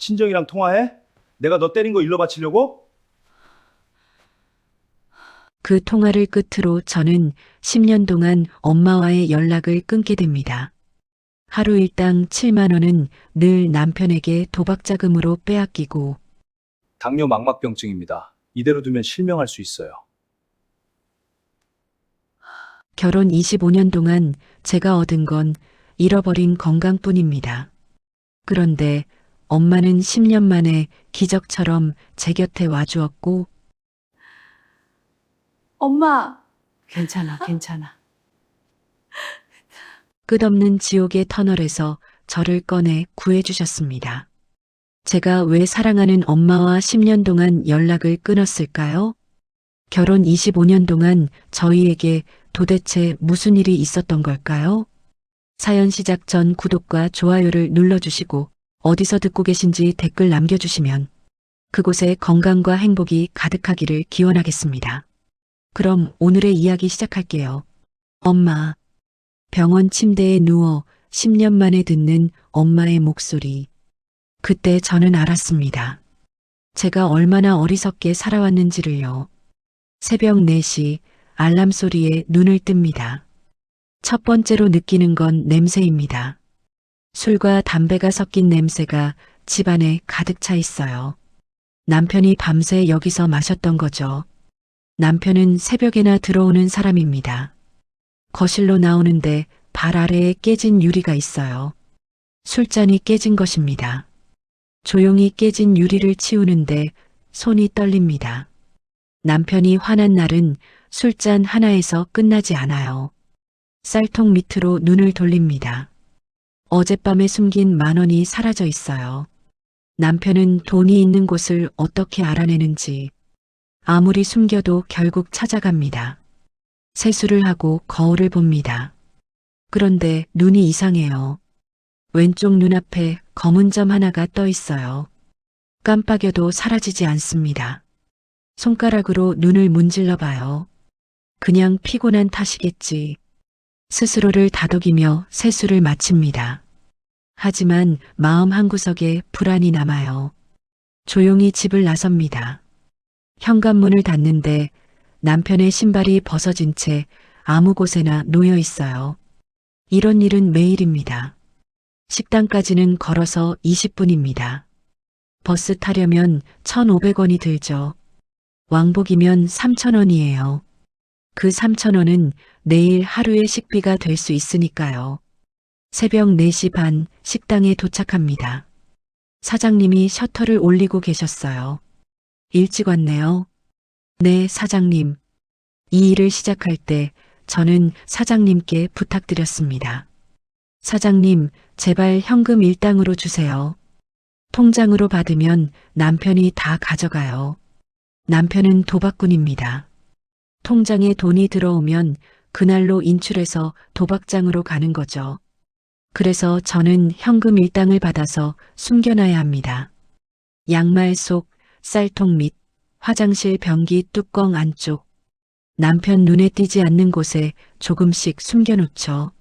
친정이랑 통화해? 내가 너 때린 거 일러 바치려고? 그 통화를 끝으로 저는 10년 동안 엄마와의 연락을 끊게 됩니다. 하루 일당 7만 원은 늘 남편에게 도박 자금으로 빼앗기고 당뇨 망막병증입니다. 이대로 두면 실명할 수 있어요. 결혼 25년 동안 제가 얻은 건 잃어버린 건강뿐입니다. 그런데 엄마는 10년 만에 기적처럼 제 곁에 와주었고 엄마, 괜찮아, 괜찮아. 끝없는 지옥의 터널에서 저를 꺼내 구해주셨습니다. 제가 왜 사랑하는 엄마와 10년 동안 연락을 끊었을까요? 결혼 25년 동안 저희에게 도대체 무슨 일이 있었던 걸까요? 사연 시작 전 구독과 좋아요를 눌러주시고 어디서 듣고 계신지 댓글 남겨주시면 그곳에 건강과 행복이 가득하기를 기원하겠습니다. 그럼 오늘의 이야기 시작할게요. 엄마. 병원 침대에 누워 10년 만에 듣는 엄마의 목소리. 그때 저는 알았습니다. 제가 얼마나 어리석게 살아왔는지를요. 새벽 4시 알람 소리에 눈을 뜹니다. 첫 번째로 느끼는 건 냄새입니다. 술과 담배가 섞인 냄새가 집안에 가득 차 있어요. 남편이 밤새 여기서 마셨던 거죠. 남편은 새벽에나 들어오는 사람입니다. 거실로 나오는데 발 아래에 깨진 유리가 있어요. 술잔이 깨진 것입니다. 조용히 깨진 유리를 치우는데 손이 떨립니다. 남편이 화난 날은 술잔 하나에서 끝나지 않아요. 쌀통 밑으로 눈을 돌립니다. 어젯밤에 숨긴 10,000원이 사라져 있어요. 남편은 돈이 있는 곳을 어떻게 알아내는지 아무리 숨겨도 결국 찾아갑니다. 세수를 하고 거울을 봅니다. 그런데 눈이 이상해요. 왼쪽 눈앞에 검은 점 하나가 떠 있어요. 깜빡여도 사라지지 않습니다. 손가락으로 눈을 문질러 봐요. 그냥 피곤한 탓이겠지. 스스로를 다독이며 세수를 마칩니다. 하지만 마음 한구석에 불안이 남아요. 조용히 집을 나섭니다. 현관문을 닫는데 남편의 신발이 벗어진 채 아무 곳에나 놓여 있어요. 이런 일은 매일입니다. 식당까지는 걸어서 20분입니다. 버스 타려면 1,500원이 들죠. 왕복이면 3,000원이에요. 그 3,000원은 내일 하루의 식비가 될 수 있으니까요. 새벽 4시 반 식당에 도착합니다. 사장님이 셔터를 올리고 계셨어요. 일찍 왔네요. 네, 사장님. 이 일을 시작할 때 저는 사장님께 부탁드렸습니다. 사장님, 제발 현금 일당으로 주세요. 통장으로 받으면 남편이 다 가져가요. 남편은 도박꾼입니다. 통장에 돈이 들어오면 그날로 인출해서 도박장으로 가는 거죠. 그래서 저는 현금 일당을 받아서 숨겨놔야 합니다. 양말 속, 쌀통 밑, 화장실 변기 뚜껑 안쪽, 남편 눈에 띄지 않는 곳에 조금씩 숨겨놓죠.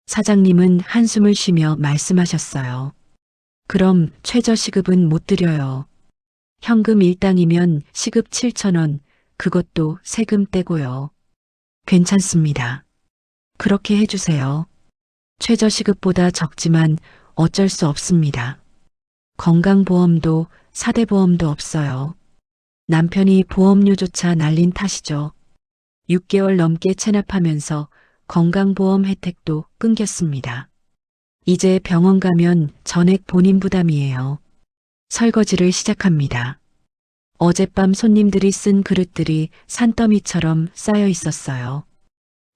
사장님은 한숨을 쉬며 말씀하셨어요. 그럼 최저시급은 못 드려요. 현금 일당이면 시급 7,000원, 그것도 세금 떼고요. 괜찮습니다. 그렇게 해주세요. 최저시급보다 적지만 어쩔 수 없습니다. 건강보험도 사대보험도 없어요. 남편이 보험료조차 날린 탓이죠. 6개월 넘게 체납하면서 건강보험 혜택도 끊겼습니다. 이제 병원 가면 전액 본인 부담이에요. 설거지를 시작합니다. 어젯밤 손님들이 쓴 그릇들이 산더미처럼 쌓여 있었어요.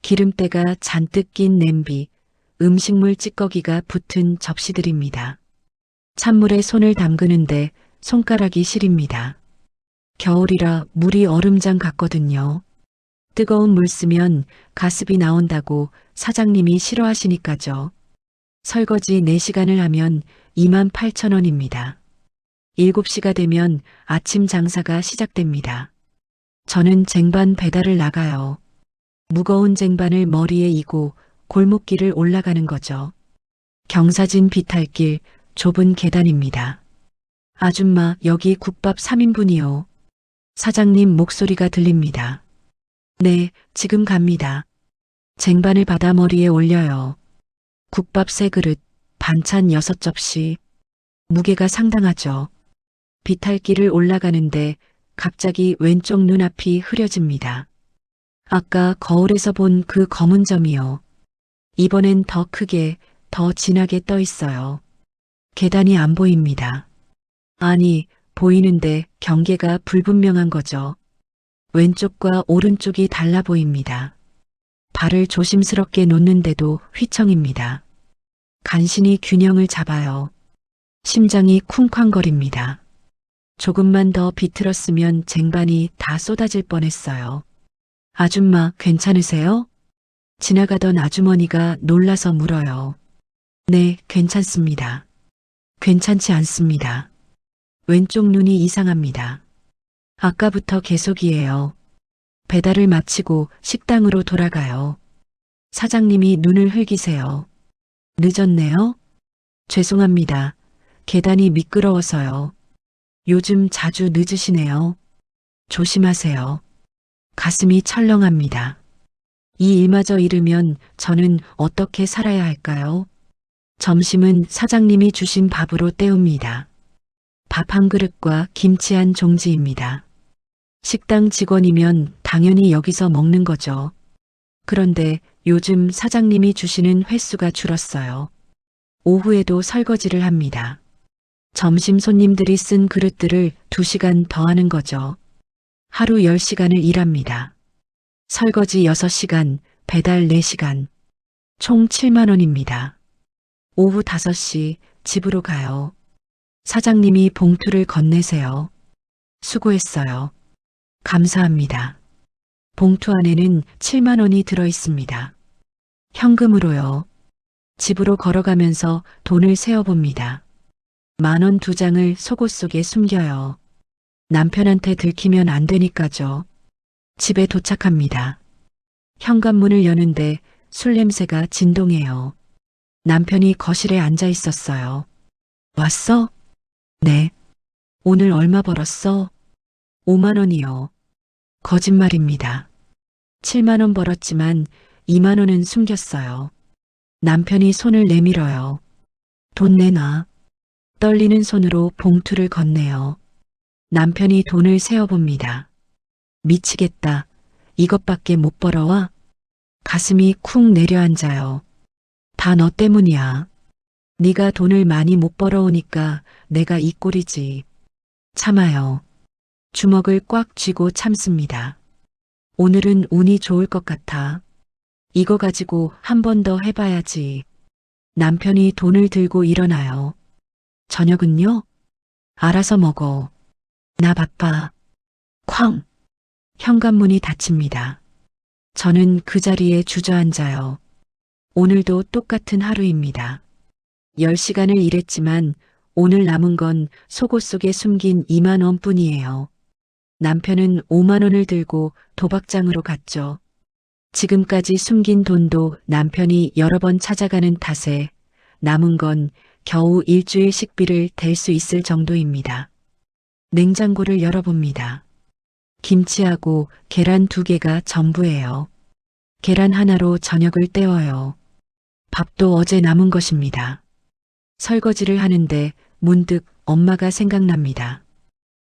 기름때가 잔뜩 낀 냄비, 음식물 찌꺼기가 붙은 접시들입니다. 찬물에 손을 담그는데 손가락이 시립니다. 겨울이라 물이 얼음장 같거든요. 뜨거운 물 쓰면 가습이 나온다고 사장님이 싫어하시니까죠. 설거지 4시간을 하면 28,000원입니다. 7시가 되면 아침 장사가 시작됩니다. 저는 쟁반 배달을 나가요. 무거운 쟁반을 머리에 이고 골목길을 올라가는 거죠. 경사진 비탈길, 좁은 계단입니다. 아줌마, 여기 국밥 3인분이요. 사장님 목소리가 들립니다. 네, 지금 갑니다. 쟁반을 받아 머리에 올려요. 국밥 3그릇, 반찬 6접시. 무게가 상당하죠. 비탈길을 올라가는데 갑자기 왼쪽 눈앞이 흐려집니다. 아까 거울에서 본 그 검은 점이요. 이번엔 더 크게, 더 진하게 떠 있어요. 계단이 안 보입니다. 아니, 보이는데 경계가 불분명한 거죠. 왼쪽과 오른쪽이 달라 보입니다. 발을 조심스럽게 놓는데도 휘청입니다. 간신히 균형을 잡아요. 심장이 쿵쾅거립니다. 조금만 더 비틀었으면 쟁반이 다 쏟아질 뻔했어요. 아줌마, 괜찮으세요? 지나가던 아주머니가 놀라서 물어요. 네, 괜찮습니다. 괜찮지 않습니다. 왼쪽 눈이 이상합니다. 아까부터 계속이에요. 배달을 마치고 식당으로 돌아가요. 사장님이 눈을 흘기세요. 늦었네요? 죄송합니다. 계단이 미끄러워서요. 요즘 자주 늦으시네요. 조심하세요. 가슴이 철렁합니다. 이 일마저 잃으면 저는 어떻게 살아야 할까요? 점심은 사장님이 주신 밥으로 때웁니다. 밥 한 그릇과 김치 한 종지입니다. 식당 직원이면 당연히 여기서 먹는 거죠. 그런데 요즘 사장님이 주시는 횟수가 줄었어요. 오후에도 설거지를 합니다. 점심 손님들이 쓴 그릇들을 2시간 더 하는 거죠. 하루 10시간을 일합니다. 설거지 6시간, 배달 4시간. 총 7만 원입니다. 오후 5시 집으로 가요. 사장님이 봉투를 건네세요. 수고했어요. 감사합니다. 봉투 안에는 7만 원이 들어 있습니다. 현금으로요. 집으로 걸어가면서 돈을 세어봅니다. 10,000원 2장을 속옷 속에 숨겨요. 남편한테 들키면 안 되니까죠. 집에 도착합니다. 현관문을 여는데 술 냄새가 진동해요. 남편이 거실에 앉아 있었어요. 왔어? 네. 오늘 얼마 벌었어? 5만 원이요. 거짓말입니다. 7만 원 벌었지만 2만 원은 숨겼어요. 남편이 손을 내밀어요. 돈 내놔. 떨리는 손으로 봉투를 건네요. 남편이 돈을 세어봅니다. 미치겠다. 이것밖에 못 벌어와? 가슴이 쿵 내려앉아요. 다 너 때문이야. 네가 돈을 많이 못 벌어오니까 내가 이 꼴이지. 참아요. 주먹을 꽉 쥐고 참습니다. 오늘은 운이 좋을 것 같아. 이거 가지고 한 번 더 해봐야지. 남편이 돈을 들고 일어나요. 저녁은요? 알아서 먹어. 나 바빠. 쾅! 현관문이 닫힙니다. 저는 그 자리에 주저앉아요. 오늘도 똑같은 하루입니다. 10시간을 일했지만 오늘 남은 건 속옷 속에 숨긴 2만 원뿐이에요. 남편은 5만 원을 들고 도박장으로 갔죠. 지금까지 숨긴 돈도 남편이 여러 번 찾아가는 탓에 남은 건 겨우 일주일 식비를 댈 수 있을 정도입니다. 냉장고를 열어봅니다. 김치하고 계란 2개가 전부예요. 계란 하나로 저녁을 때워요. 밥도 어제 남은 것입니다. 설거지를 하는데 문득 엄마가 생각납니다.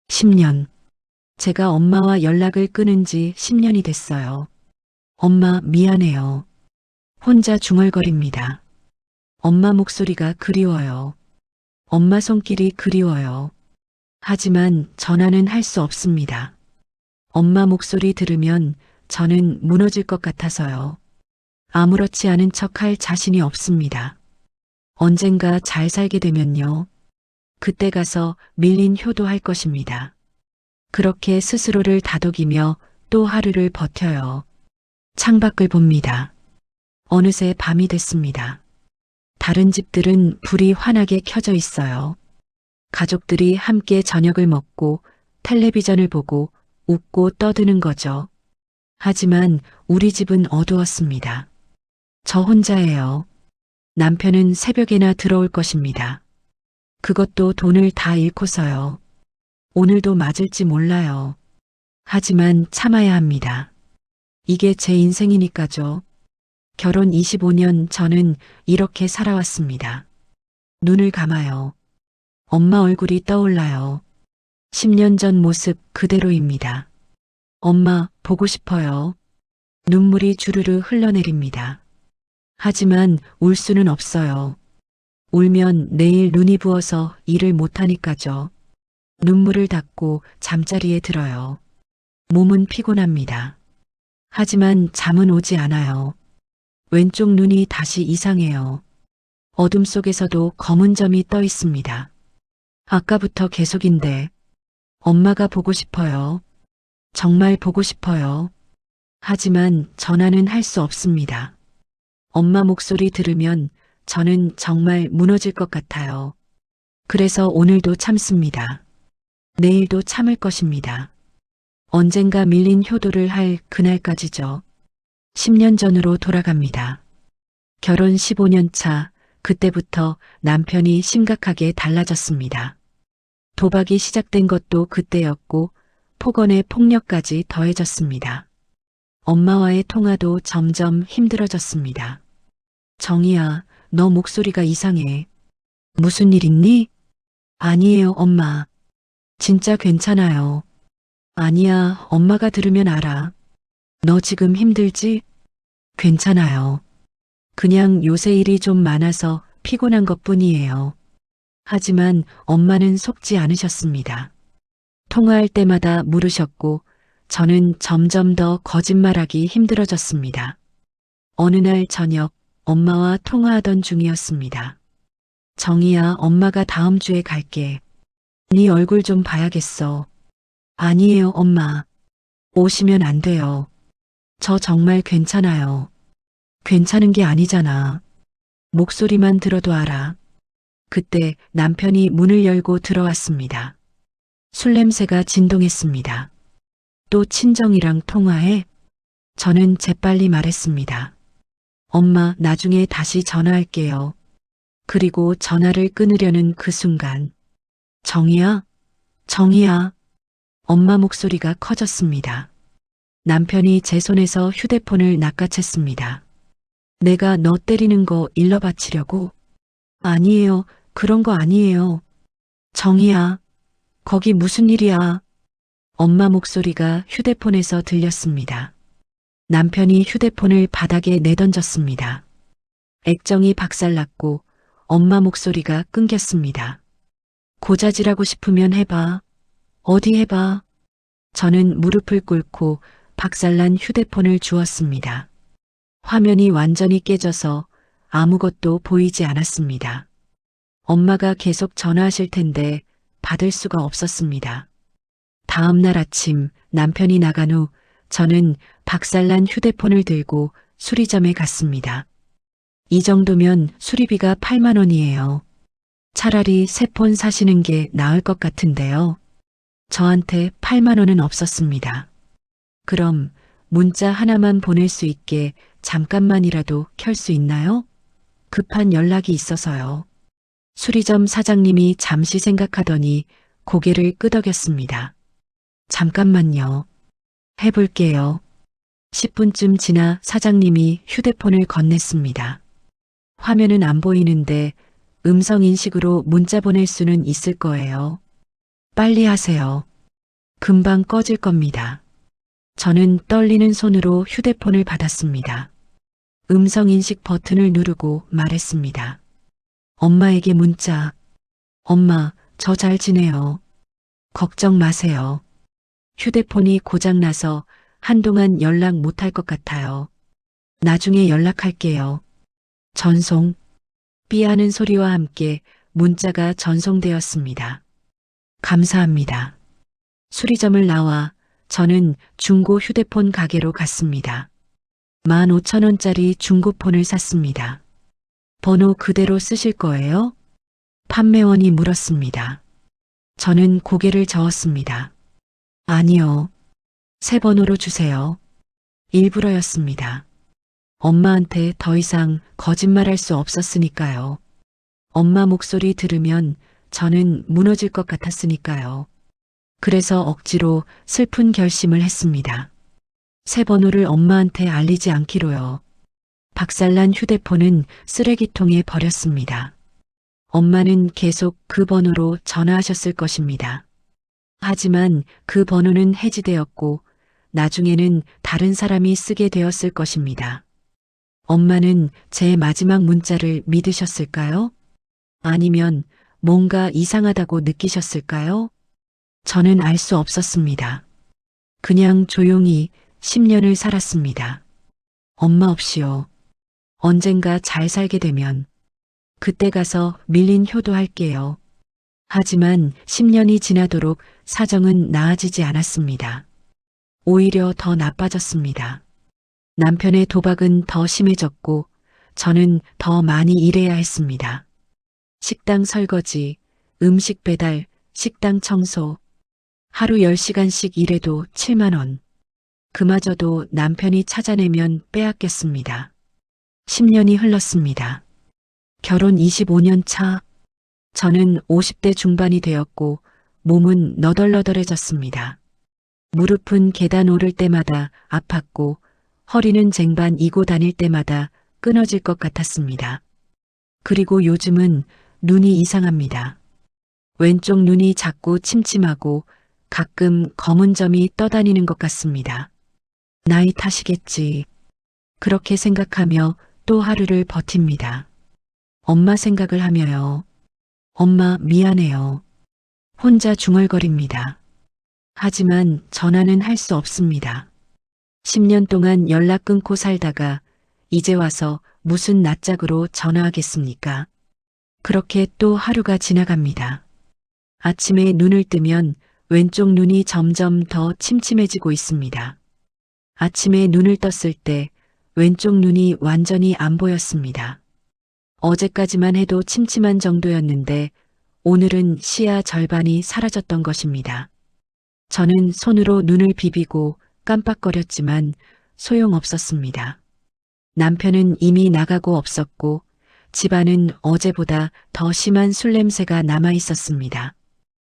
10년. 제가 엄마와 연락을 끊은 지 10년이 됐어요. 엄마 미안해요. 혼자 중얼거립니다. 엄마 목소리가 그리워요. 엄마 손길이 그리워요. 하지만 전화는 할 수 없습니다. 엄마 목소리 들으면 저는 무너질 것 같아서요. 아무렇지 않은 척할 자신이 없습니다. 언젠가 잘 살게 되면요. 그때 가서 밀린 효도할 것입니다. 그렇게 스스로를 다독이며 또 하루를 버텨요. 창밖을 봅니다. 어느새 밤이 됐습니다. 다른 집들은 불이 환하게 켜져 있어요. 가족들이 함께 저녁을 먹고 텔레비전을 보고 웃고 떠드는 거죠. 하지만 우리 집은 어두웠습니다. 저 혼자예요. 남편은 새벽에나 들어올 것입니다. 그것도 돈을 다 잃고서요. 오늘도 맞을지 몰라요. 하지만 참아야 합니다. 이게 제 인생이니까죠. 결혼 25년 저는 이렇게 살아왔습니다. 눈을 감아요. 엄마 얼굴이 떠올라요. 10년 전 모습 그대로입니다. 엄마, 보고 싶어요. 눈물이 주르르 흘러내립니다. 하지만 울 수는 없어요. 울면 내일 눈이 부어서 일을 못하니까죠. 눈물을 닦고 잠자리에 들어요. 몸은 피곤합니다. 하지만 잠은 오지 않아요. 왼쪽 눈이 다시 이상해요. 어둠 속에서도 검은 점이 떠 있습니다. 아까부터 계속인데 엄마가 보고 싶어요. 정말 보고 싶어요. 하지만 전화는 할 수 없습니다. 엄마 목소리 들으면 저는 정말 무너질 것 같아요. 그래서 오늘도 참습니다. 내일도 참을 것입니다. 언젠가 밀린 효도를 할 그날까지죠. 10년 전으로 돌아갑니다. 결혼 15년 차, 그때부터 남편이 심각하게 달라졌습니다. 도박이 시작된 것도 그때였고 폭언의 폭력까지 더해졌습니다. 엄마와의 통화도 점점 힘들어졌습니다. 정희야, 너 목소리가 이상해. 무슨 일 있니? 아니에요, 엄마. 진짜 괜찮아요. 아니야, 엄마가 들으면 알아. 너 지금 힘들지? 괜찮아요. 그냥 요새 일이 좀 많아서 피곤한 것뿐이에요. 하지만 엄마는 속지 않으셨습니다. 통화할 때마다 물으셨고 저는 점점 더 거짓말하기 힘들어졌습니다. 어느 날 저녁 엄마와 통화하던 중이었습니다. 정희야, 엄마가 다음 주에 갈게. 네 얼굴 좀 봐야겠어. 아니에요, 엄마. 오시면 안 돼요. 저 정말 괜찮아요. 괜찮은 게 아니잖아. 목소리만 들어도 알아. 그때 남편이 문을 열고 들어왔습니다. 술 냄새가 진동했습니다. 또 친정이랑 통화해? 저는 재빨리 말했습니다. 엄마, 나중에 다시 전화할게요. 그리고 전화를 끊으려는 그 순간. 정희야? 정희야? 엄마 목소리가 커졌습니다. 남편이 제 손에서 휴대폰을 낚아챘습니다. 내가 너 때리는 거 일러 바치려고? 아니에요. 그런 거 아니에요. 정희야, 거기 무슨 일이야? 엄마 목소리가 휴대폰에서 들렸습니다. 남편이 휴대폰을 바닥에 내던졌습니다. 액정이 박살났고 엄마 목소리가 끊겼습니다. 고자질하고 싶으면 해봐. 어디 해봐. 저는 무릎을 꿇고 박살난 휴대폰을 주었습니다. 화면이 완전히 깨져서 아무것도 보이지 않았습니다. 엄마가 계속 전화하실 텐데 받을 수가 없었습니다. 다음 날 아침 남편이 나간 후 저는 박살난 휴대폰을 들고 수리점에 갔습니다. 이 정도면 수리비가 8만 원이에요. 차라리 새 폰 사시는 게 나을 것 같은데요. 저한테 8만 원은 없었습니다. 그럼 문자 하나만 보낼 수 있게 잠깐만이라도 켤 수 있나요? 급한 연락이 있어서요. 수리점 사장님이 잠시 생각하더니 고개를 끄덕였습니다. 잠깐만요. 해볼게요. 10분쯤 지나 사장님이 휴대폰을 건넸습니다. 화면은 안 보이는데 음성 인식으로 문자 보낼 수는 있을 거예요. 빨리 하세요. 금방 꺼질 겁니다. 저는 떨리는 손으로 휴대폰을 받았습니다. 음성 인식 버튼을 누르고 말했습니다. 엄마에게 문자. 엄마, 저 잘 지내요. 걱정 마세요. 휴대폰이 고장나서 한동안 연락 못할 것 같아요. 나중에 연락할게요. 전송. 삐하는 소리와 함께 문자가 전송되었습니다. 감사합니다. 수리점을 나와 저는 중고 휴대폰 가게로 갔습니다. 15,000원짜리 중고폰을 샀습니다. 번호 그대로 쓰실 거예요? 판매원이 물었습니다. 저는 고개를 저었습니다. 아니요. 새 번호로 주세요. 일부러였습니다. 엄마한테 더 이상 거짓말할 수 없었으니까요. 엄마 목소리 들으면 저는 무너질 것 같았으니까요. 그래서 억지로 슬픈 결심을 했습니다. 새 번호를 엄마한테 알리지 않기로요. 박살난 휴대폰은 쓰레기통에 버렸습니다. 엄마는 계속 그 번호로 전화하셨을 것입니다. 하지만 그 번호는 해지되었고 나중에는 다른 사람이 쓰게 되었을 것입니다. 엄마는 제 마지막 문자를 믿으셨을까요? 아니면 뭔가 이상하다고 느끼셨을까요? 저는 알 수 없었습니다. 그냥 조용히 10년을 살았습니다. 엄마 없이요. 언젠가 잘 살게 되면 그때 가서 밀린 효도할게요. 하지만 10년이 지나도록 사정은 나아지지 않았습니다. 오히려 더 나빠졌습니다. 남편의 도박은 더 심해졌고 저는 더 많이 일해야 했습니다. 식당 설거지, 음식 배달, 식당 청소. 하루 10시간씩 일해도 7만 원. 그마저도 남편이 찾아내면 빼앗겼습니다. 10년이 흘렀습니다. 결혼 25년 차. 저는 50대 중반이 되었고 몸은 너덜너덜해졌습니다. 무릎은 계단 오를 때마다 아팠고 허리는 쟁반 이고 다닐 때마다 끊어질 것 같았습니다. 그리고 요즘은 눈이 이상합니다. 왼쪽 눈이 자꾸 침침하고 가끔 검은 점이 떠다니는 것 같습니다. 나이 탓이겠지. 그렇게 생각하며 또 하루를 버팁니다. 엄마 생각을 하며요. 엄마 미안해요. 혼자 중얼거립니다. 하지만 전화는 할 수 없습니다. 10년 동안 연락 끊고 살다가 이제 와서 무슨 낯짝으로 전화하겠습니까? 그렇게 또 하루가 지나갑니다. 아침에 눈을 뜨면 왼쪽 눈이 점점 더 침침해지고 있습니다. 아침에 눈을 떴을 때 왼쪽 눈이 완전히 안 보였습니다. 어제까지만 해도 침침한 정도였는데 오늘은 시야 절반이 사라졌던 것입니다. 저는 손으로 눈을 비비고 깜빡거렸지만 소용없었습니다. 남편은 이미 나가고 없었고 집안은 어제보다 더 심한 술 냄새가 남아 있었습니다.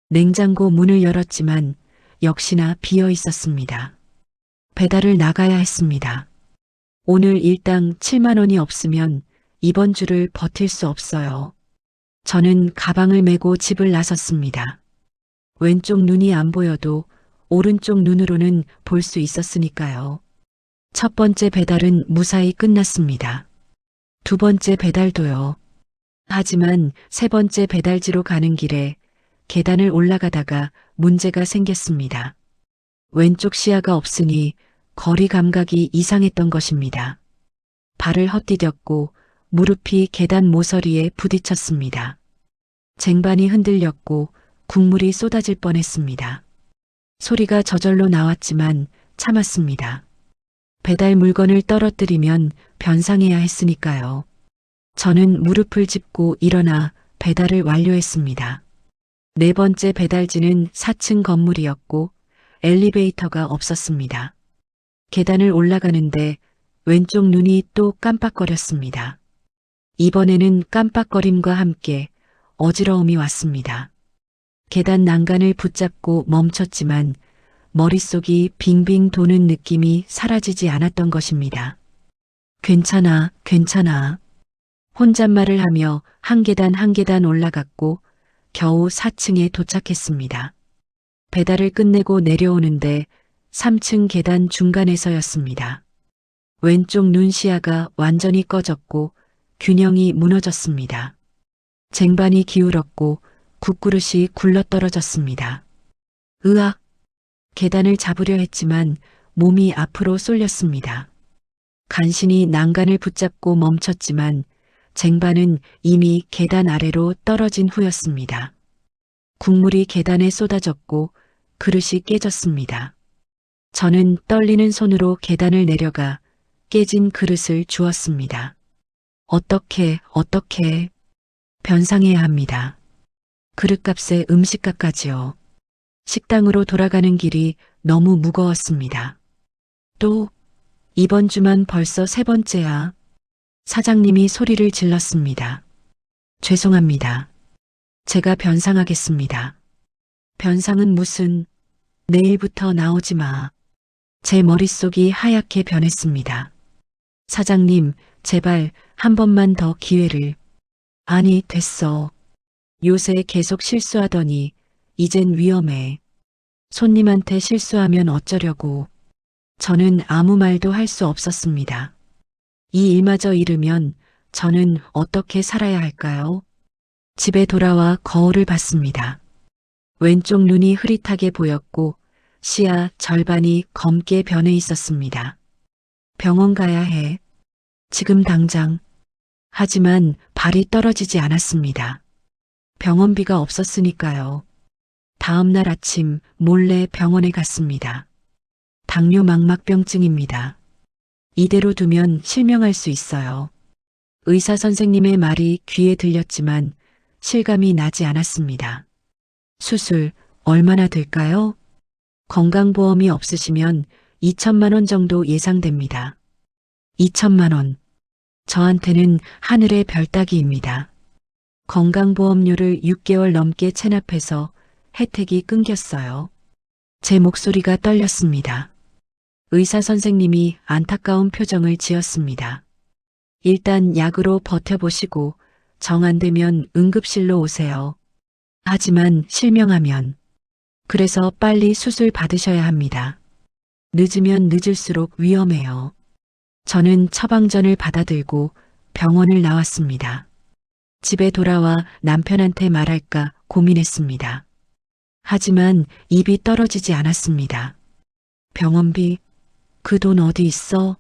냉장고 문을 열었지만 역시나 비어 있었습니다. 배달을 나가야 했습니다. 오늘 일당 7만 원이 없으면 이번 주를 버틸 수 없어요. 저는 가방을 메고 집을 나섰습니다. 왼쪽 눈이 안 보여도 오른쪽 눈으로는 볼 수 있었으니까요. 첫 번째 배달은 무사히 끝났습니다. 두 번째 배달도요. 하지만 세 번째 배달지로 가는 길에 계단을 올라가다가 문제가 생겼습니다. 왼쪽 시야가 없으니 거리 감각이 이상했던 것입니다. 발을 헛디뎠고 무릎이 계단 모서리에 부딪혔습니다. 쟁반이 흔들렸고 국물이 쏟아질 뻔했습니다. 소리가 저절로 나왔지만 참았습니다. 배달 물건을 떨어뜨리면 변상해야 했으니까요. 저는 무릎을 짚고 일어나 배달을 완료했습니다. 네 번째 배달지는 4층 건물이었고 엘리베이터가 없었습니다. 계단을 올라가는데 왼쪽 눈이 또 깜빡거렸습니다. 이번에는 깜빡거림과 함께 어지러움이 왔습니다. 계단 난간을 붙잡고 멈췄지만 머릿속이 빙빙 도는 느낌이 사라지지 않았던 것입니다. 괜찮아, 괜찮아. 혼잣말을 하며 한 계단 한 계단 올라갔고 겨우 4층에 도착했습니다. 배달을 끝내고 내려오는데 3층 계단 중간에서였습니다. 왼쪽 눈 시야가 완전히 꺼졌고 균형이 무너졌습니다. 쟁반이 기울었고 국그릇이 굴러떨어졌습니다. 으악! 계단을 잡으려 했지만 몸이 앞으로 쏠렸습니다. 간신히 난간을 붙잡고 멈췄지만 쟁반은 이미 계단 아래로 떨어진 후였습니다. 국물이 계단에 쏟아졌고 그릇이 깨졌습니다. 저는 떨리는 손으로 계단을 내려가 깨진 그릇을 주웠습니다. 어떻게 변상해야 합니다. 그릇값에 음식값까지요. 식당으로 돌아가는 길이 너무 무거웠습니다. 또 이번 주만 벌써 세 번째야. 사장님이 소리를 질렀습니다. 죄송합니다. 제가 변상하겠습니다. 변상은 무슨, 내일부터 나오지 마. 제 머릿속이 하얗게 변했습니다. 사장님, 제발 한 번만 더 기회를. 아니, 됐어. 요새 계속 실수하더니 이젠 위험해. 손님한테 실수하면 어쩌려고. 저는 아무 말도 할 수 없었습니다. 이 일마저 잃으면 저는 어떻게 살아야 할까요? 집에 돌아와 거울을 봤습니다. 왼쪽 눈이 흐릿하게 보였고 시야 절반이 검게 변해 있었습니다. 병원 가야 해. 지금 당장. 하지만 발이 떨어지지 않았습니다. 병원비가 없었으니까요. 다음 날 아침 몰래 병원에 갔습니다. 당뇨 망막병증입니다. 이대로 두면 실명할 수 있어요. 의사 선생님의 말이 귀에 들렸지만 실감이 나지 않았습니다. 수술 얼마나 들까요? 건강보험이 없으시면 2천만 원 정도 예상됩니다. 2천만 원. 저한테는 하늘의 별 따기입니다. 건강보험료를 6개월 넘게 체납해서 혜택이 끊겼어요. 제 목소리가 떨렸습니다. 의사 선생님이 안타까운 표정을 지었습니다. 일단 약으로 버텨보시고 정 안 되면 응급실로 오세요. 하지만 실명하면. 그래서 빨리 수술 받으셔야 합니다. 늦으면 늦을수록 위험해요. 저는 처방전을 받아들고 병원을 나왔습니다. 집에 돌아와 남편한테 말할까 고민했습니다. 하지만 입이 떨어지지 않았습니다. 병원비, 그 돈 어디 있어?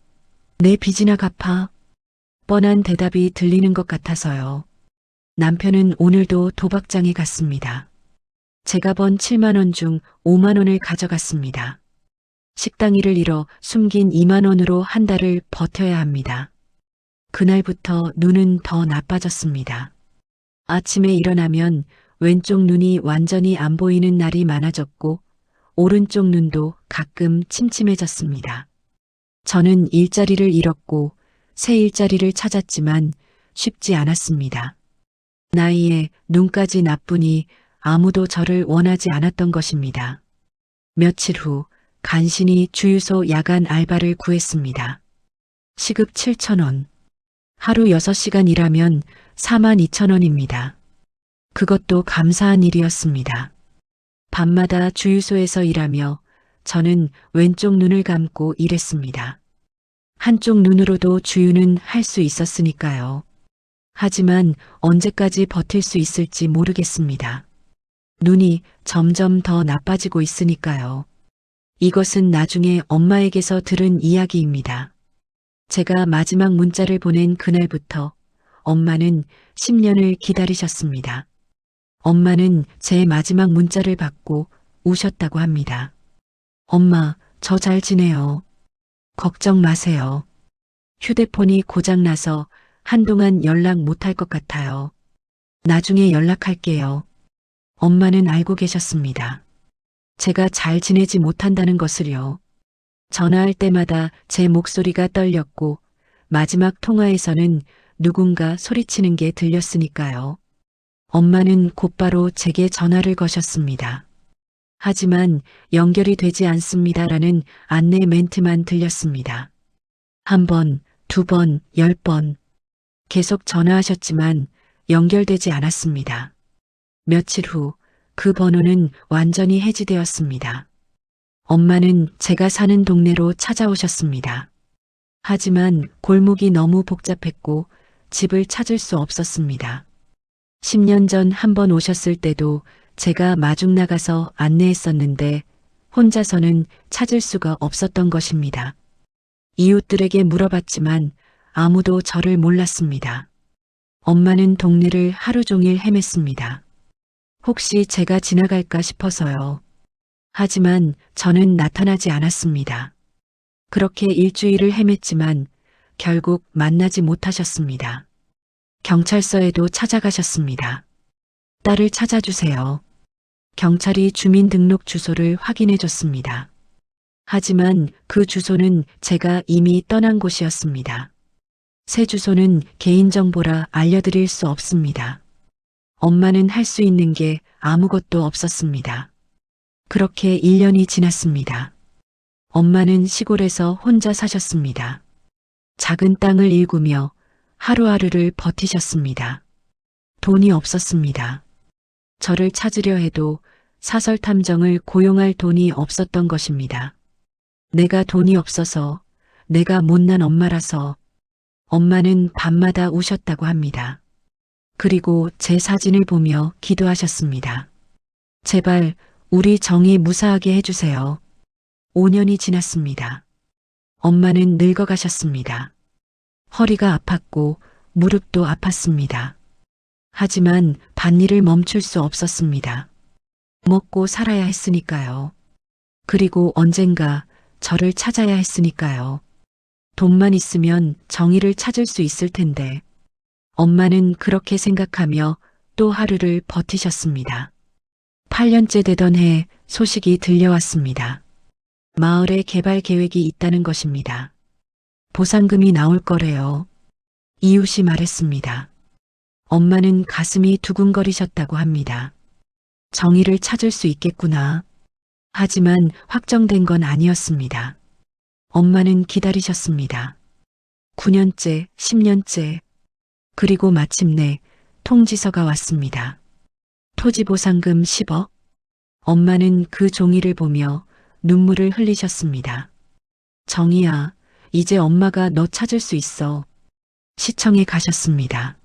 내 빚이나 갚아. 뻔한 대답이 들리는 것 같아서요. 남편은 오늘도 도박장에 갔습니다. 제가 번 7만 원 중 5만 원을 가져갔습니다. 식당 일을 잃어 숨긴 2만 원으로 한 달을 버텨야 합니다. 그날부터 눈은 더 나빠졌습니다. 아침에 일어나면 왼쪽 눈이 완전히 안 보이는 날이 많아졌고 오른쪽 눈도 가끔 침침해졌습니다. 저는 일자리를 잃었고 새 일자리를 찾았지만 쉽지 않았습니다. 나이에 눈까지 나쁘니 아무도 저를 원하지 않았던 것입니다. 며칠 후 간신히 주유소 야간 알바를 구했습니다. 시급 7,000원. 하루 6시간 일하면 42,000원입니다. 그것도 감사한 일이었습니다. 밤마다 주유소에서 일하며 저는 왼쪽 눈을 감고 일했습니다. 한쪽 눈으로도 주유는 할 수 있었으니까요. 하지만 언제까지 버틸 수 있을지 모르겠습니다. 눈이 점점 더 나빠지고 있으니까요. 이것은 나중에 엄마에게서 들은 이야기입니다. 제가 마지막 문자를 보낸 그날부터 엄마는 10년을 기다리셨습니다. 엄마는 제 마지막 문자를 받고 우셨다고 합니다. 엄마, 저 잘 지내요. 걱정 마세요. 휴대폰이 고장나서 한동안 연락 못할 것 같아요. 나중에 연락할게요. 엄마는 알고 계셨습니다. 제가 잘 지내지 못한다는 것을요. 전화할 때마다 제 목소리가 떨렸고 마지막 통화에서는 누군가 소리치는 게 들렸으니까요. 엄마는 곧바로 제게 전화를 거셨습니다. 하지만 연결이 되지 않습니다라는 안내 멘트만 들렸습니다. 한 번, 두 번, 10번. 계속 전화하셨지만 연결되지 않았습니다. 며칠 후 그 번호는 완전히 해지되었습니다. 엄마는 제가 사는 동네로 찾아오셨습니다. 하지만 골목이 너무 복잡했고 집을 찾을 수 없었습니다. 10년 전 한 번 오셨을 때도 제가 마중 나가서 안내했었는데 혼자서는 찾을 수가 없었던 것입니다. 이웃들에게 물어봤지만 아무도 저를 몰랐습니다. 엄마는 동네를 하루 종일 헤맸습니다. 혹시 제가 지나갈까 싶어서요. 하지만 저는 나타나지 않았습니다. 그렇게 일주일을 헤맸지만 결국 만나지 못하셨습니다. 경찰서에도 찾아가셨습니다. 딸을 찾아주세요. 경찰이 주민등록 주소를 확인해 줬습니다. 하지만 그 주소는 제가 이미 떠난 곳이었습니다. 새 주소는 개인정보라 알려드릴 수 없습니다. 엄마는 할 수 있는 게 아무것도 없었습니다. 그렇게 1년이 지났습니다. 엄마는 시골에서 혼자 사셨습니다. 작은 땅을 일구며 하루하루를 버티셨습니다. 돈이 없었습니다. 저를 찾으려 해도 사설 탐정을 고용할 돈이 없었던 것입니다. 내가 돈이 없어서, 내가 못난 엄마라서. 엄마는 밤마다 우셨다고 합니다. 그리고 제 사진을 보며 기도하셨습니다. 제발 우리 정이 무사하게 해주세요. 5년이 지났습니다. 엄마는 늙어가셨습니다. 허리가 아팠고 무릎도 아팠습니다. 하지만 밭일을 멈출 수 없었습니다. 먹고 살아야 했으니까요. 그리고 언젠가 저를 찾아야 했으니까요. 돈만 있으면 정의를 찾을 수 있을 텐데. 엄마는 그렇게 생각하며 또 하루를 버티셨습니다. 8년째 되던 해 소식이 들려왔습니다. 마을에 개발 계획이 있다는 것입니다. 보상금이 나올 거래요. 이웃이 말했습니다. 엄마는 가슴이 두근거리셨다고 합니다. 정의를 찾을 수 있겠구나. 하지만 확정된 건 아니었습니다. 엄마는 기다리셨습니다. 9년째, 10년째. 그리고 마침내 통지서가 왔습니다. 토지보상금 10억. 엄마는 그 종이를 보며 눈물을 흘리셨습니다. 정희야, 이제 엄마가 너 찾을 수 있어. 시청에 가셨습니다.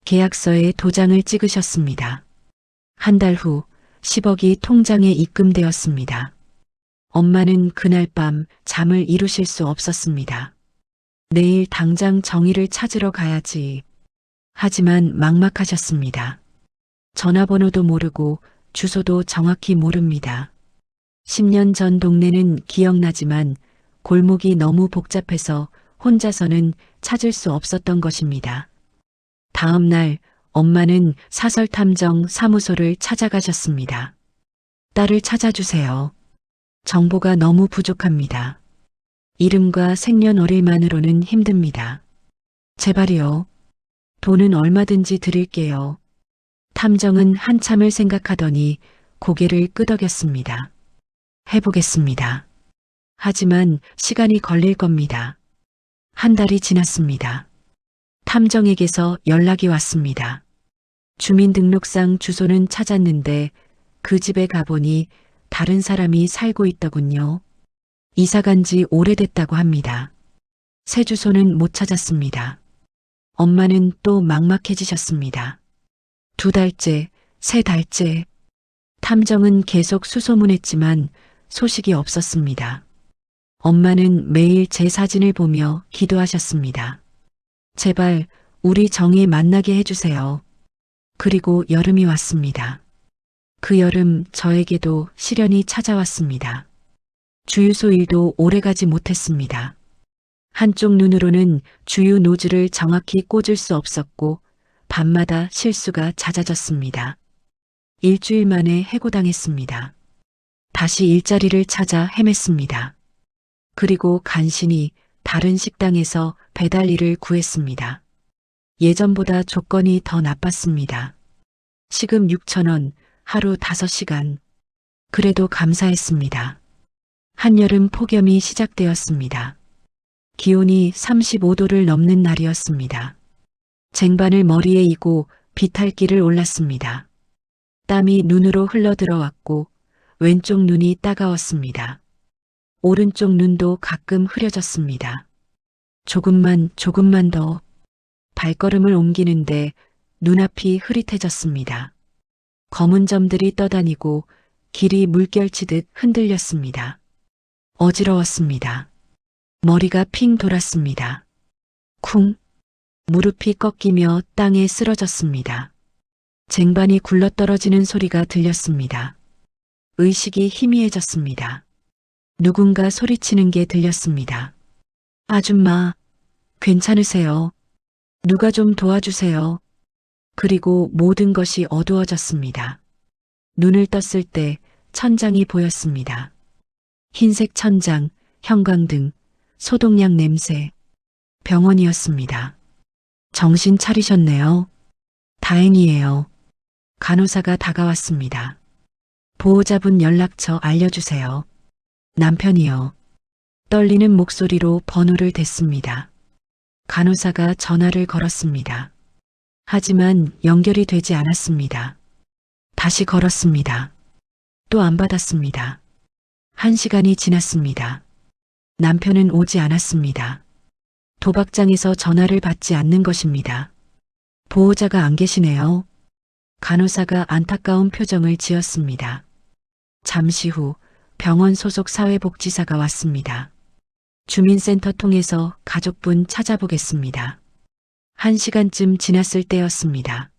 계약서에 도장을 찍으셨습니다. 한 달 후 10억이 통장에 입금되었습니다. 엄마는 그날 밤 잠을 이루실 수 없었습니다. 내일 당장 정의를 찾으러 가야지. 하지만 막막하셨습니다. 전화번호도 모르고 주소도 정확히 모릅니다. 10년 전 동네는 기억나지만 골목이 너무 복잡해서 혼자서는 찾을 수 없었던 것입니다. 다음 날 엄마는 사설탐정 사무소를 찾아가셨습니다. 딸을 찾아주세요. 정보가 너무 부족합니다. 이름과 생년월일만으로는 힘듭니다. 제발이요. 돈은 얼마든지 드릴게요. 탐정은 한참을 생각하더니 고개를 끄덕였습니다. 해보겠습니다. 하지만 시간이 걸릴 겁니다. 한 달이 지났습니다. 탐정에게서 연락이 왔습니다. 주민등록상 주소는 찾았는데 그 집에 가보니 다른 사람이 살고 있더군요. 이사 간 지 오래됐다고 합니다. 새 주소는 못 찾았습니다. 엄마는 또 막막해지셨습니다. 2달째, 3달째. 탐정은 계속 수소문했지만 소식이 없었습니다. 엄마는 매일 제 사진을 보며 기도하셨습니다. 제발 우리 정희 만나게 해주세요. 그리고 여름이 왔습니다. 그 여름 저에게도 시련이 찾아왔습니다. 주유소 일도 오래가지 못했습니다. 한쪽 눈으로는 주유 노즐을 정확히 꽂을 수 없었고 밤마다 실수가 잦아졌습니다. 일주일 만에 해고당했습니다. 다시 일자리를 찾아 헤맸습니다. 그리고 간신히 다른 식당에서 배달 일을 구했습니다. 예전보다 조건이 더 나빴습니다. 시급 6,000원, 하루 5시간. 그래도 감사했습니다. 한여름 폭염이 시작되었습니다. 기온이 35도를 넘는 날이었습니다. 쟁반을 머리에 이고 비탈길을 올랐습니다. 땀이 눈으로 흘러들어왔고 왼쪽 눈이 따가웠습니다. 오른쪽 눈도 가끔 흐려졌습니다. 조금만 더. 발걸음을 옮기는데 눈앞이 흐릿해졌습니다. 검은 점들이 떠다니고 길이 물결치듯 흔들렸습니다. 어지러웠습니다. 머리가 핑 돌았습니다. 쿵. 무릎이 꺾이며 땅에 쓰러졌습니다. 쟁반이 굴러떨어지는 소리가 들렸습니다. 의식이 희미해졌습니다. 누군가 소리치는 게 들렸습니다. 아줌마, 괜찮으세요? 누가 좀 도와주세요. 그리고 모든 것이 어두워졌습니다. 눈을 떴을 때 천장이 보였습니다. 흰색 천장, 형광등, 소독약 냄새. 병원이었습니다. 정신 차리셨네요. 다행이에요. 간호사가 다가왔습니다. 보호자분 연락처 알려주세요. 남편이요. 떨리는 목소리로 번호를 댔습니다. 간호사가 전화를 걸었습니다. 하지만 연결이 되지 않았습니다. 다시 걸었습니다. 또 안 받았습니다. 1시간이 지났습니다. 남편은 오지 않았습니다. 도박장에서 전화를 받지 않는 것입니다. 보호자가 안 계시네요. 간호사가 안타까운 표정을 지었습니다. 잠시 후 병원 소속 사회복지사가 왔습니다. 주민센터 통해서 가족분 찾아보겠습니다. 1시간쯤 지났을 때였습니다.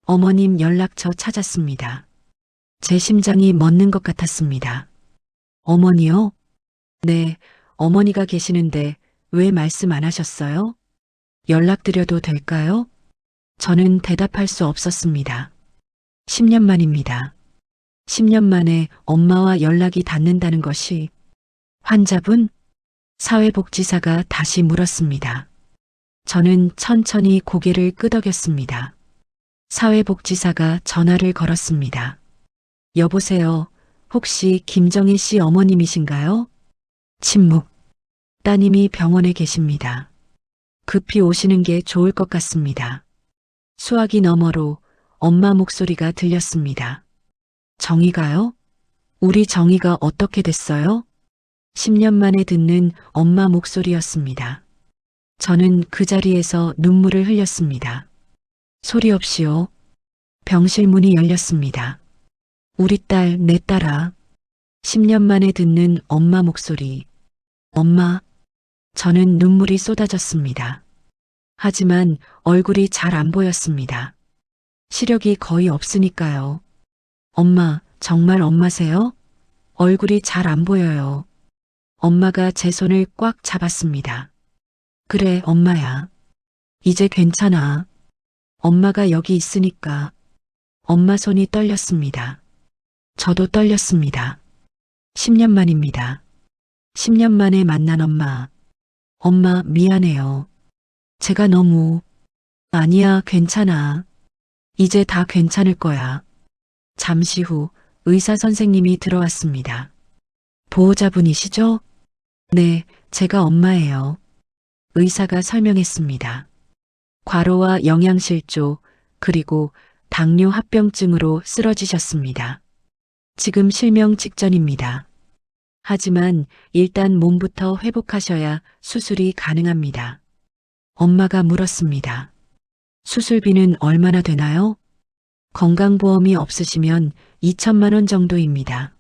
어머님 연락처 찾았습니다. 제 심장이 멎는 것 같았습니다. 어머니요? 네, 어머니가 계시는데 왜 말씀 안 하셨어요? 연락드려도 될까요? 저는 대답할 수 없었습니다. 10년 만입니다. 10년 만에 엄마와 연락이 닿는다는 것이 환자분? 사회복지사가 다시 물었습니다. 저는 천천히 고개를 끄덕였습니다. 사회복지사가 전화를 걸었습니다. 여보세요. 혹시 김정희 씨 어머님이신가요? 침묵. 따님이 병원에 계십니다. 급히 오시는 게 좋을 것 같습니다. 수화기 너머로 엄마 목소리가 들렸습니다. 정희가요? 우리 정희가 어떻게 됐어요? 10년 만에 듣는 엄마 목소리였습니다. 저는 그 자리에서 눈물을 흘렸습니다. 소리 없이요. 병실 문이 열렸습니다. 우리 딸, 내 딸아. 10년 만에 듣는 엄마 목소리. 엄마. 저는 눈물이 쏟아졌습니다. 하지만 얼굴이 잘 안 보였습니다. 시력이 거의 없으니까요. 엄마, 정말 엄마세요? 얼굴이 잘 안 보여요. 엄마가 제 손을 꽉 잡았습니다. 그래, 엄마야. 이제 괜찮아. 엄마가 여기 있으니까. 엄마 손이 떨렸습니다. 저도 떨렸습니다. 10년 만입니다. 10년 만에 만난 엄마. 엄마, 미안해요. 제가 너무... 아니야, 괜찮아. 이제 다 괜찮을 거야. 잠시 후 의사 선생님이 들어왔습니다. 보호자분이시죠? 네, 제가 엄마예요. 의사가 설명했습니다. 과로와 영양실조, 그리고 당뇨 합병증으로 쓰러지셨습니다. 지금 실명 직전입니다. 하지만 일단 몸부터 회복하셔야 수술이 가능합니다. 엄마가 물었습니다. 수술비는 얼마나 되나요? 건강보험이 없으시면 2천만 원 정도입니다.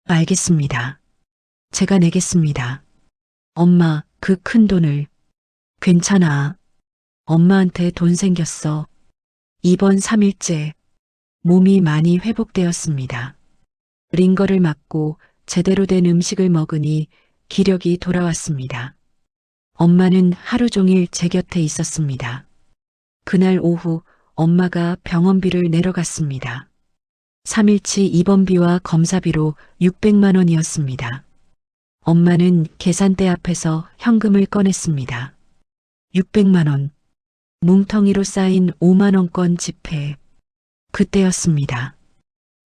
알겠습니다. 제가 내겠습니다. 엄마, 그 큰 돈을. 괜찮아. 엄마한테 돈 생겼어. 입원 3일째. 몸이 많이 회복되었습니다. 링거를 맞고 제대로 된 음식을 먹으니 기력이 돌아왔습니다. 엄마는 하루 종일 제 곁에 있었습니다. 그날 오후 엄마가 병원비를 내러 갔습니다. 3일치 입원비와 검사비로 600만 원이었습니다. 엄마는 계산대 앞에서 현금을 꺼냈습니다. 600만 원. 뭉텅이로 쌓인 5만 원권 지폐. 그때였습니다.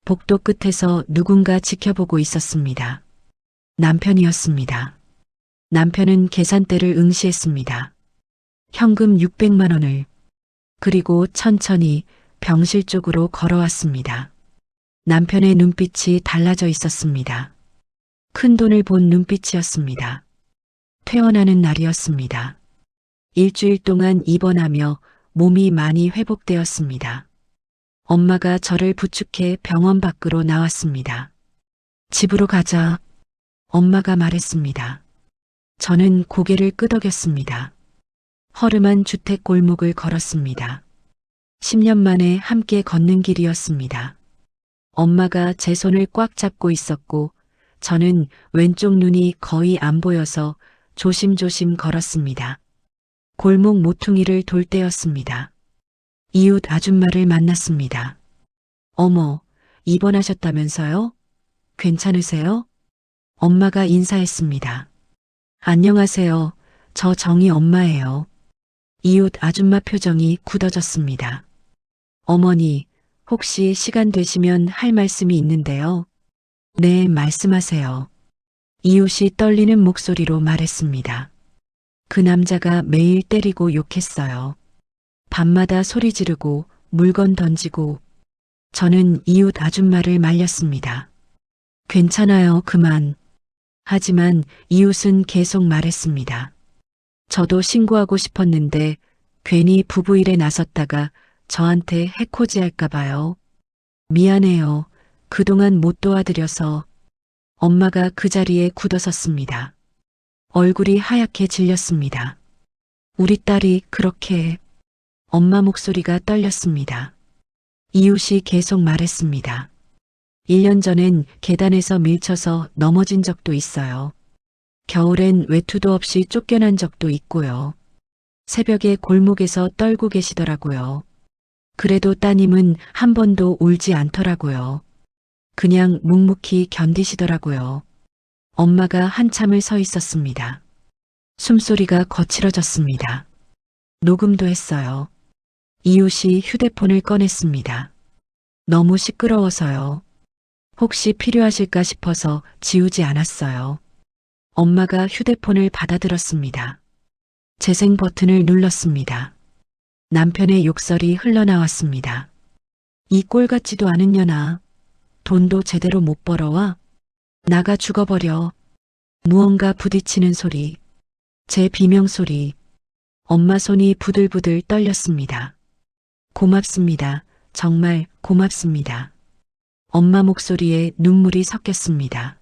복도 끝에서 누군가 지켜보고 있었습니다. 남편이었습니다. 남편은 계산대를 응시했습니다. 현금 600만 원을. 그리고 천천히 병실 쪽으로 걸어왔습니다. 남편의 눈빛이 달라져 있었습니다. 큰 돈을 본 눈빛이었습니다. 퇴원하는 날이었습니다. 일주일 동안 입원하며 몸이 많이 회복되었습니다. 엄마가 저를 부축해 병원 밖으로 나왔습니다. 집으로 가자. 엄마가 말했습니다. 저는 고개를 끄덕였습니다. 허름한 주택 골목을 걸었습니다. 10년 만에 함께 걷는 길이었습니다. 엄마가 제 손을 꽉 잡고 있었고 저는 왼쪽 눈이 거의 안 보여서 조심조심 걸었습니다. 골목 모퉁이를 돌 때였습니다. 이웃 아줌마를 만났습니다. 어머, 입원하셨다면서요? 괜찮으세요? 엄마가 인사했습니다. 안녕하세요. 저 정희 엄마예요. 이웃 아줌마 표정이 굳어졌습니다. 어머니, 혹시 시간 되시면 할 말씀이 있는데요. 네, 말씀하세요. 이웃이 떨리는 목소리로 말했습니다. 그 남자가 매일 때리고 욕했어요. 밤마다 소리 지르고 물건 던지고 저는 이웃 아줌마를 말렸습니다. 괜찮아요, 그만. 하지만 이웃은 계속 말했습니다. 저도 신고하고 싶었는데 괜히 부부 일에 나섰다가 저한테 해코지 할까 봐요. 미안해요. 그동안 못 도와드려서. 엄마가 그 자리에 굳어섰습니다. 얼굴이 하얗게 질렸습니다. 우리 딸이 그렇게. 엄마 목소리가 떨렸습니다. 이웃이 계속 말했습니다. 1년 전엔 계단에서 밀쳐서 넘어진 적도 있어요. 겨울엔 외투도 없이 쫓겨난 적도 있고요. 새벽에 골목에서 떨고 계시더라고요. 그래도 따님은 한 번도 울지 않더라고요. 그냥 묵묵히 견디시더라고요. 엄마가 한참을 서 있었습니다. 숨소리가 거칠어졌습니다. 녹음도 했어요. 이웃이 휴대폰을 꺼냈습니다. 너무 시끄러워서요. 혹시 필요하실까 싶어서 지우지 않았어요. 엄마가 휴대폰을 받아들었습니다. 재생 버튼을 눌렀습니다. 남편의 욕설이 흘러나왔습니다. 이 꼴 같지도 않은 년아. 돈도 제대로 못 벌어와. 나가 죽어버려. 무언가 부딪히는 소리. 제 비명소리. 엄마 손이 부들부들 떨렸습니다. 고맙습니다. 정말 고맙습니다. 엄마 목소리에 눈물이 섞였습니다.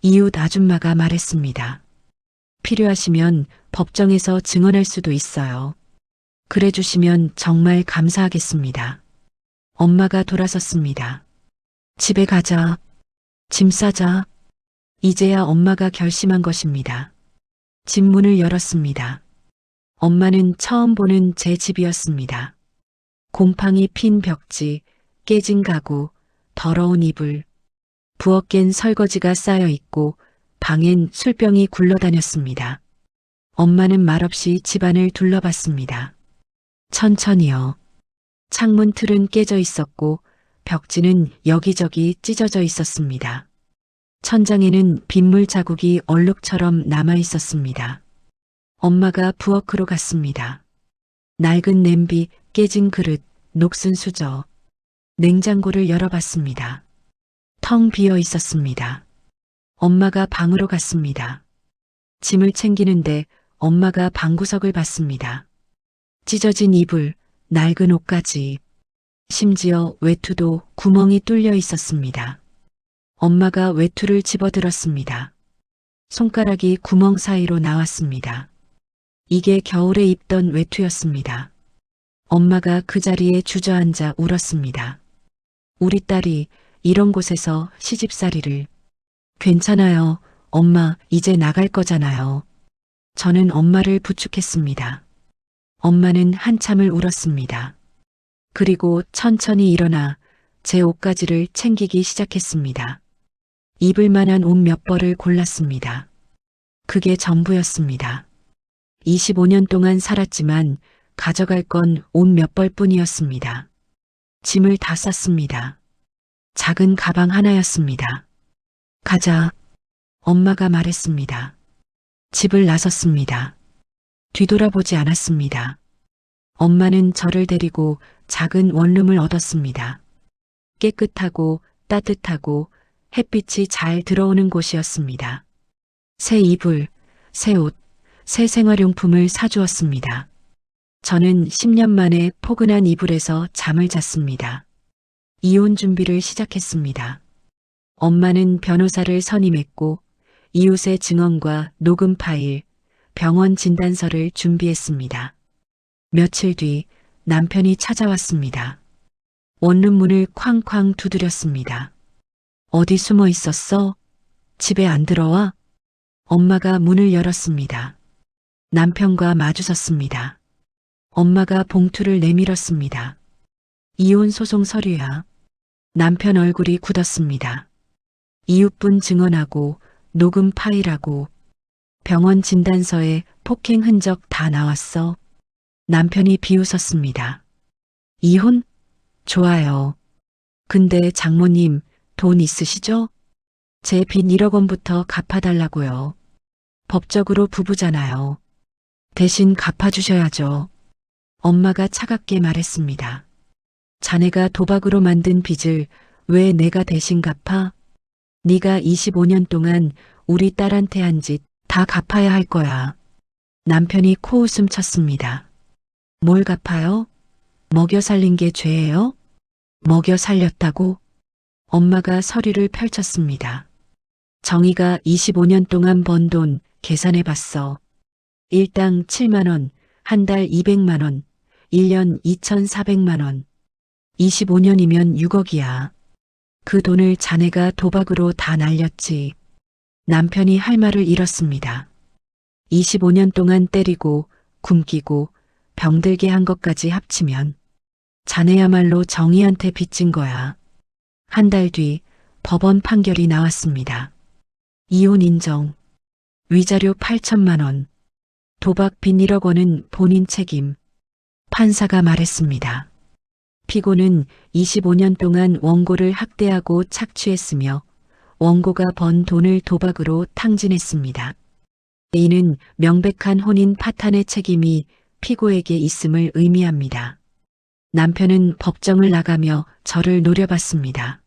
이웃 아줌마가 말했습니다. 필요하시면 법정에서 증언할 수도 있어요. 그래 주시면 정말 감사하겠습니다. 엄마가 돌아섰습니다. 집에 가자. 짐 싸자. 이제야 엄마가 결심한 것입니다. 집 문을 열었습니다. 엄마는 처음 보는 제 집이었습니다. 곰팡이 핀 벽지, 깨진 가구, 더러운 이불, 부엌엔 설거지가 쌓여 있고 방엔 술병이 굴러다녔습니다. 엄마는 말없이 집안을 둘러봤습니다. 천천히요. 창문 틀은 깨져 있었고 벽지는 여기저기 찢어져 있었습니다. 천장에는 빗물 자국이 얼룩처럼 남아 있었습니다. 엄마가 부엌으로 갔습니다. 낡은 냄비, 깨진 그릇, 녹슨 수저. 냉장고를 열어봤습니다. 텅 비어 있었습니다. 엄마가 방으로 갔습니다. 짐을 챙기는데 엄마가 방구석을 봤습니다. 찢어진 이불, 낡은 옷까지. 심지어 외투도 구멍이 뚫려 있었습니다. 엄마가 외투를 집어들었습니다. 손가락이 구멍 사이로 나왔습니다. 이게 겨울에 입던 외투였습니다. 엄마가 그 자리에 주저앉아 울었습니다. 우리 딸이 이런 곳에서 시집살이를. 괜찮아요. 엄마 이제 나갈 거잖아요. 저는 엄마를 부축했습니다. 엄마는 한참을 울었습니다. 그리고 천천히 일어나 제 옷가지를 챙기기 시작했습니다. 입을 만한 옷 몇 벌을 골랐습니다. 그게 전부였습니다. 25년 동안 살았지만 가져갈 건 옷 몇 벌뿐이었습니다. 짐을 다 쌌습니다. 작은 가방 하나였습니다. 가자. 엄마가 말했습니다. 집을 나섰습니다. 뒤돌아보지 않았습니다. 엄마는 저를 데리고 작은 원룸을 얻었습니다. 깨끗하고 따뜻하고 햇빛이 잘 들어오는 곳이었습니다. 새 이불, 새 옷, 새 생활용품을 사주었습니다. 저는 10년 만에 포근한 이불에서 잠을 잤습니다. 이혼 준비를 시작했습니다. 엄마는 변호사를 선임했고 이웃의 증언과 녹음 파일, 병원 진단서를 준비했습니다. 며칠 뒤 남편이 찾아왔습니다. 원룸 문을 쾅쾅 두드렸습니다. 어디 숨어 있었어? 집에 안 들어와? 엄마가 문을 열었습니다. 남편과 마주섰습니다. 엄마가 봉투를 내밀었습니다. 이혼 소송 서류야. 남편 얼굴이 굳었습니다. 이웃분 증언하고 녹음 파일하고 병원 진단서에 폭행 흔적 다 나왔어. 남편이 비웃었습니다. 이혼? 좋아요. 근데 장모님, 돈 있으시죠? 제 빚 1억 원부터 갚아달라고요. 법적으로 부부잖아요. 대신 갚아주셔야죠. 엄마가 차갑게 말했습니다. 자네가 도박으로 만든 빚을 왜 내가 대신 갚아? 네가 25년 동안 우리 딸한테 한 짓 다 갚아야 할 거야. 남편이 코웃음 쳤습니다. 뭘 갚아요? 먹여 살린 게 죄예요? 먹여 살렸다고? 엄마가 서류를 펼쳤습니다. 정희가 25년 동안 번 돈 계산해 봤어. 일당 7만 원, 한 달 200만 원, 1년 2,400만 원. 25년이면 6억이야. 그 돈을 자네가 도박으로 다 날렸지. 남편이 할 말을 잃었습니다. 25년 동안 때리고 굶기고 병들게 한 것까지 합치면 자네야말로 정희한테 빚진 거야. 한 달 뒤 법원 판결이 나왔습니다. 이혼 인정, 위자료 8천만 원, 도박 빚 1억 원은 본인 책임. 판사가 말했습니다. 피고는 25년 동안 원고를 학대하고 착취했으며 원고가 번 돈을 도박으로 탕진했습니다. 이는 명백한 혼인 파탄의 책임이 피고에게 있음을 의미합니다. 남편은 법정을 나가며 저를 노려봤습니다.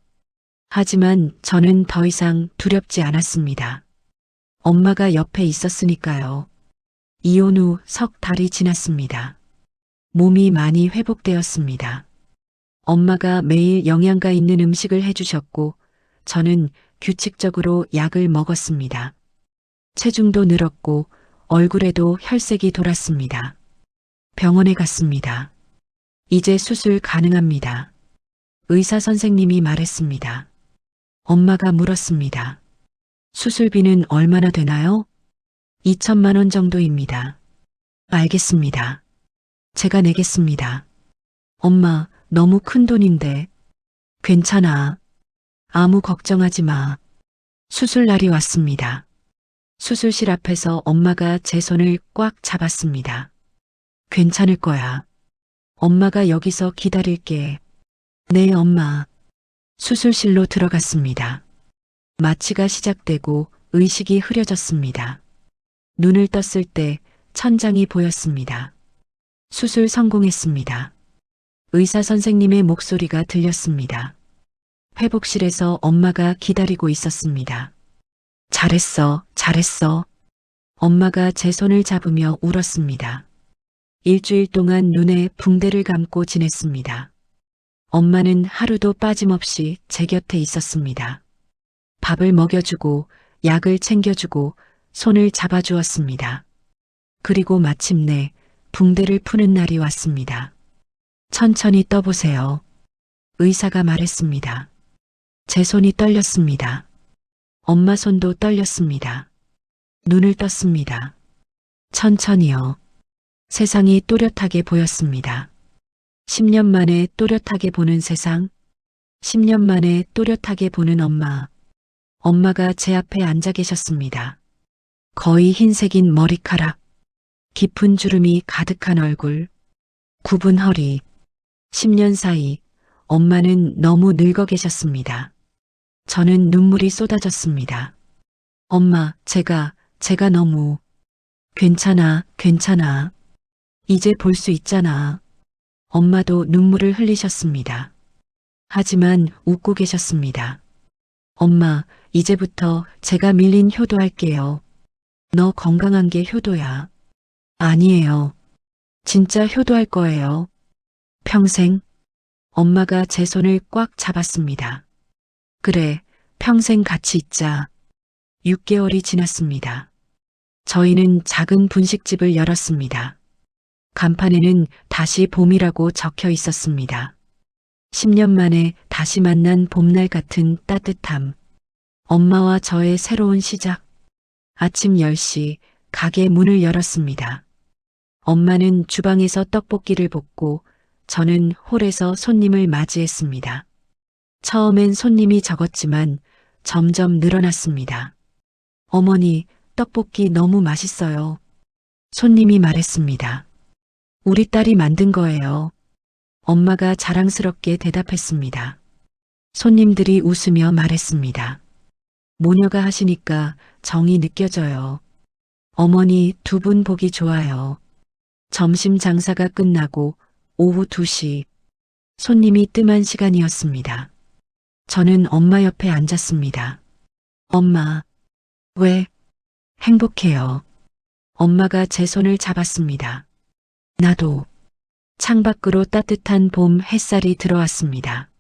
하지만 저는 더 이상 두렵지 않았습니다. 엄마가 옆에 있었으니까요. 이혼 후 석 달이 지났습니다. 몸이 많이 회복되었습니다. 엄마가 매일 영양가 있는 음식을 해주셨고 저는 규칙적으로 약을 먹었습니다. 체중도 늘었고 얼굴에도 혈색이 돌았습니다. 병원에 갔습니다. 이제 수술 가능합니다. 의사 선생님이 말했습니다. 엄마가 물었습니다. 수술비는 얼마나 되나요? 2천만 원 정도입니다. 알겠습니다. 제가 내겠습니다. 엄마, 너무 큰 돈인데. 괜찮아. 아무 걱정하지 마. 수술 날이 왔습니다. 수술실 앞에서 엄마가 제 손을 꽉 잡았습니다. 괜찮을 거야. 엄마가 여기서 기다릴게. 네, 엄마. 수술실로 들어갔습니다. 마취가 시작되고 의식이 흐려졌습니다. 눈을 떴을 때 천장이 보였습니다. 수술 성공했습니다. 의사 선생님의 목소리가 들렸습니다. 회복실에서 엄마가 기다리고 있었습니다. 잘했어, 잘했어. 엄마가 제 손을 잡으며 울었습니다. 일주일 동안 눈에 붕대를 감고 지냈습니다. 엄마는 하루도 빠짐없이 제 곁에 있었습니다. 밥을 먹여주고 약을 챙겨주고 손을 잡아주었습니다. 그리고 마침내 붕대를 푸는 날이 왔습니다. 천천히 떠보세요. 의사가 말했습니다. 제 손이 떨렸습니다. 엄마 손도 떨렸습니다. 눈을 떴습니다. 천천히요. 세상이 또렷하게 보였습니다. 10년 만에 또렷하게 보는 세상, 10년 만에 또렷하게 보는 엄마. 엄마가 제 앞에 앉아 계셨습니다. 거의 흰색인 머리카락, 깊은 주름이 가득한 얼굴, 굽은 허리. 10년 사이 엄마는 너무 늙어 계셨습니다. 저는 눈물이 쏟아졌습니다. 엄마, 제가 너무. 괜찮아, 괜찮아. 이제 볼 수 있잖아. 엄마도 눈물을 흘리셨습니다. 하지만 웃고 계셨습니다. 엄마, 이제부터 제가 밀린 효도할게요. 너 건강한 게 효도야. 아니에요. 진짜 효도할 거예요. 평생. 엄마가 제 손을 꽉 잡았습니다. 그래, 평생 같이 있자. 6개월이 지났습니다. 저희는 작은 분식집을 열었습니다. 간판에는 다시 봄이라고 적혀 있었습니다. 10년 만에 다시 만난 봄날 같은 따뜻함. 엄마와 저의 새로운 시작. 아침 10시 가게 문을 열었습니다. 엄마는 주방에서 떡볶이를 볶고 저는 홀에서 손님을 맞이했습니다. 처음엔 손님이 적었지만 점점 늘어났습니다. 어머니, 떡볶이 너무 맛있어요. 손님이 말했습니다. 우리 딸이 만든 거예요. 엄마가 자랑스럽게 대답했습니다. 손님들이 웃으며 말했습니다. 모녀가 하시니까 정이 느껴져요. 어머니 두 분 보기 좋아요. 점심 장사가 끝나고 오후 2시 손님이 뜸한 시간이었습니다. 저는 엄마 옆에 앉았습니다. 엄마, 왜? 행복해요. 엄마가 제 손을 잡았습니다. 나도. 창밖으로 따뜻한 봄 햇살이 들어왔습니다.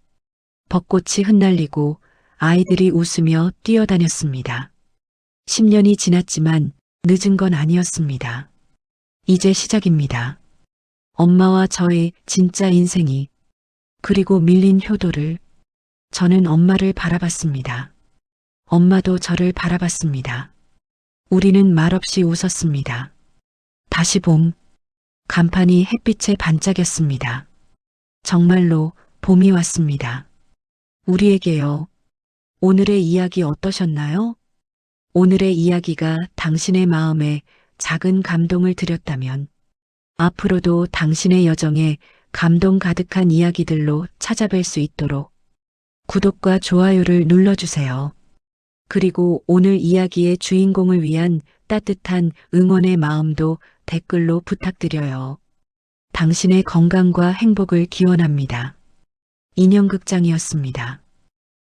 벚꽃이 흩날리고 아이들이 웃으며 뛰어다녔습니다. 10년이 지났지만 늦은 건 아니었습니다. 이제 시작입니다. 엄마와 저의 진짜 인생이, 그리고 밀린 효도를. 저는 엄마를 바라봤습니다. 엄마도 저를 바라봤습니다. 우리는 말없이 웃었습니다. 다시 봄. 간판이 햇빛에 반짝였습니다. 정말로 봄이 왔습니다. 우리에게요. 오늘의 이야기 어떠셨나요? 오늘의 이야기가 당신의 마음에 작은 감동을 드렸다면, 앞으로도 당신의 여정에 감동 가득한 이야기들로 찾아뵐 수 있도록 구독과 좋아요를 눌러주세요. 그리고 오늘 이야기의 주인공을 위한 따뜻한 응원의 마음도 댓글로 부탁드려요. 당신의 건강과 행복을 기원합니다. 인형극장이었습니다.